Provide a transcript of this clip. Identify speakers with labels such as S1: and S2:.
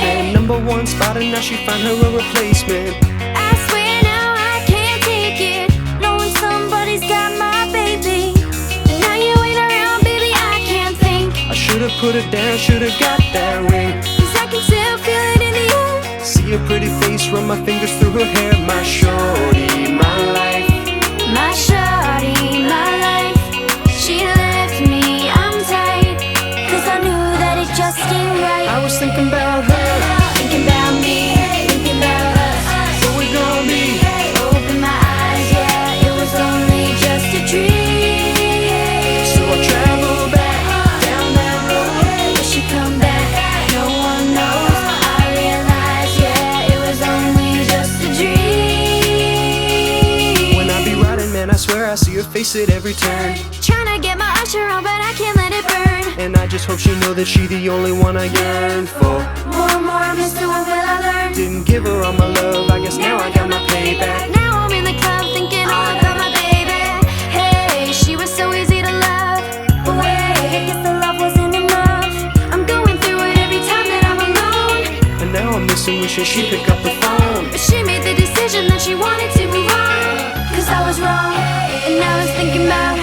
S1: basement. #1 spot and now she find her a replacement.
S2: I swear now I can't take it, knowing somebody's got my baby. And now you ain't around, baby, I can't think.
S1: I should've put her down, should've got that ring.
S2: 'Cause I can still feel it in the air.
S1: See her pretty face, run my fingers through her hair. My shorty, my life.
S2: My shawty, my life. She left me, I'm tight, 'cause I knew that it just ain't right.
S1: I was thinking about her,
S2: Thinking about me, thinking about us.
S1: where we gon' be.
S2: Open my eyes, yeah, it was only just a dream.
S1: So I travel back down that road.
S2: Will she come back? No one knows. I realize, yeah, it was only just a dream.
S1: When I be riding, man, I swear I see her face at every turn.
S2: Tryna get my usher on, but I can't let it burn.
S1: And I just hope she know that she the only one I yearn for.
S2: More, Mr. What will I learn?
S1: Didn't give her all my love, I guess now I got my payback.
S2: Now I'm in the club thinking all about my baby. Hey, she was so easy to love, but wait, I guess the love wasn't enough. I'm going through it every time that I'm alone.
S1: And now I'm missing, wishing she'd pick up the phone.
S2: But she made the decision that she wanted to move on. 'Cause I was wrong, and now I was thinking about